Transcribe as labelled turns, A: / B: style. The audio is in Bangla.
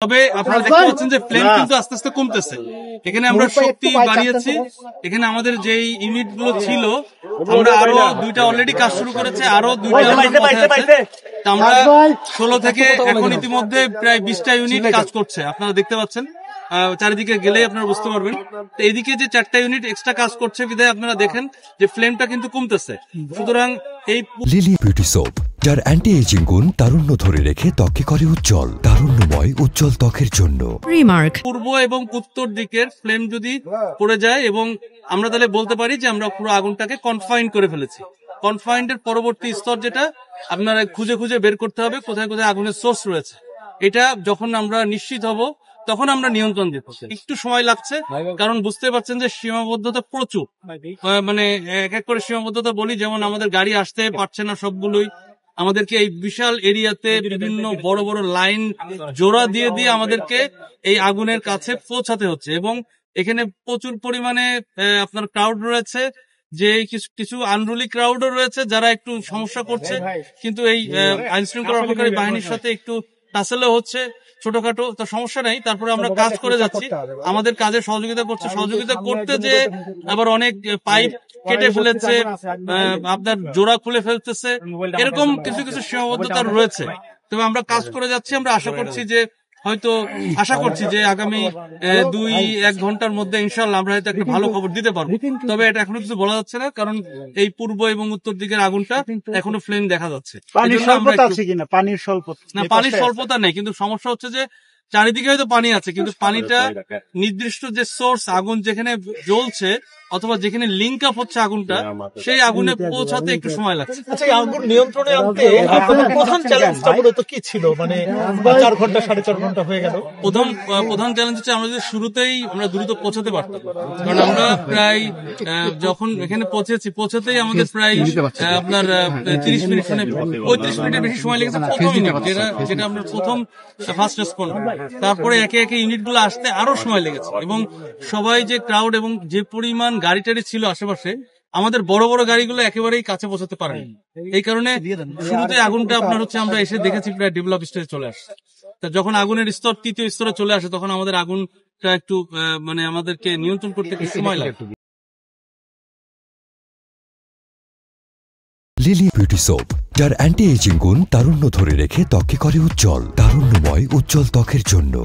A: তবে আপনারা দেখতে পাচ্ছেন যে ফ্লেম কিন্তু আস্তে আস্তে কমতেছে। এখানে আমরা শক্তি বাড়িয়েছি। এখানে আমাদের যেই ইউনিট গুলো ছিল আমরা আরো 2টা অলরেডি কাজ শুরু করেছে, আরো 2টা আমরা 16 থেকে এখন ইতিমধ্যে প্রায় 20টা ইউনিট কাজ করছে। আপনারা দেখতে পাচ্ছেন, চারিদিকে গেলেই আপনারা বুঝতে পারবেন। তো এদিকে যে 4টা ইউনিট এক্সট্রা কাজ করছে বিধায় আপনারা দেখেন যে ফ্লেমটা কিন্তু কমতেছে। সুতরাং এই
B: লিলি বিউটি সোপ, যার অ্যান্টি এজিং গুণ তারুণ্য ধরে রেখে ত্বকে করে উজ্জ্বল, তারুণ্যময় উজ্জ্বল ত্বকের জন্য।
A: পূর্ব এবং উত্তর দিকের ফ্লেম যদি পড়ে যায় এবং আমরা তাহলে বলতে পারি যে আমরা পুরো আগুনটাকে কনফাইন করে ফেলেছি। কনফাইন্ডের পরবর্তী স্তর যেটা আপনারা খুঁজে খুঁজে বের করতে হবে কোথায় কোথায় আগুনের সোর্স রয়েছে। এটা যখন আমরা নিশ্চিত হব তখন আমরা নিয়ন্ত্রণ দিতে একটু সময় লাগছে, কারণ বুঝতে পারছেন যে সীমাবদ্ধতা প্রচুর। মানে এক এক করে সীমাবদ্ধতা বলি, যেমন আমাদের গাড়ি আসতে পারছে না সবগুলোই, আমাদেরকে এই বিশাল এরিয়াতে বিভিন্ন বড় বড় লাইন জোড়া দিয়ে দিয়ে আমাদেরকে এই আগুনের কাছে পৌঁছাতে হচ্ছে। এবং এখানে প্রচুর পরিমাণে আপনার ক্রাউড রয়েছে, যে কিছু আনরুলি ক্রাউডও রয়েছে যারা একটু সমস্যা করছে, কিন্তু এই আইন শৃঙ্খলা রক্ষাকারী বাহিনীর সাথে একটু টাসেলও হচ্ছে ছোটখাটো, তো সমস্যা নেই। তারপরে আমরা কাজ করে যাচ্ছি, আমাদের কাজে সহযোগিতা করতে যে আবার অনেক পাইপ কেটে ফেলেছে, আপনার জোড়া খুলে ফেলতেছে, এরকম কিছু কিছু সীমাবদ্ধতা রয়েছে। তবে আমরা কাজ করে যাচ্ছি। আমরা আশা করছি যে আগামী 2-1 ঘন্টার মধ্যে ইনশাআল্লাহ আমরা হয়তো একটা ভালো খবর দিতে পারবো। তবে এটা এখনো কিছু বলা যাচ্ছে না, কারণ এই পূর্ব এবং উত্তর দিকের আগুনটা এখনো ফ্লেম দেখা যাচ্ছে।
C: পানির স্বল্পতা আছে কিনা? পানির
A: স্বল্পতা নেই, কিন্তু সমস্যা হচ্ছে যে চারিদিকে হয়তো পানি আছে, কিন্তু পানিটা নির্দিষ্ট যে সোর্স আগুন যেখানে জ্বলছে অথবা যেখানে লিঙ্ক আপ হচ্ছে আগুনটা, সেই আগুনে পৌঁছাতে একটু সময় লাগছে।
D: আচ্ছা, এই আগুন নিয়ন্ত্রণে আনতে আপনাদের প্রধান চ্যালেঞ্জটা মূলত কি ছিল? মানে 4 ঘন্টা 4.5 ঘন্টা হয়ে গেল।
A: প্রধান চ্যালেঞ্জ হচ্ছে আমরা যদি শুরুতেই আমরা দ্রুত পৌঁছাতে পারতাম, কারণ আমরা প্রায় যখন এখানে পৌঁছাতেই আমাদের প্রায় আপনার 30 মিনিট, 35 মিনিটের বেশি সময় লেগেছে প্রথম ইউনিট, যেটা আমরা প্রথম ফার্স্ট রেসপন্স। তারপরে একে একে ইউনিট গুলো আসতে আরো সময় লেগেছে, এবং সবাই যে ক্রাউড এবং যে পরিমাণ গাড়ি টাড়ি ছিল আশেপাশে, আমাদের বড় বড় গাড়িগুলো একেবারেই কাছে পৌঁছাতে পারেনি। এই কারণে শুরুতে আগুনটা আপনার হচ্ছে আমরা এসে দেখেছি প্রায় ডেভেলপ স্টেজে চলে আসছে। যখন আগুনের স্তর 3য় স্তরে চলে আসে তখন আমাদের আগুনটা একটু মানে আমাদেরকে নিয়ন্ত্রণ করতে একটু সময় লাগে।
B: লিলি বিউটি সোপ, যার অ্যান্টি এজিং গুণ তারুণ্য ধরে রেখে ত্বকে করে উজ্জ্বল, তারুণ্যময় উজ্জ্বল ত্বকের জন্য।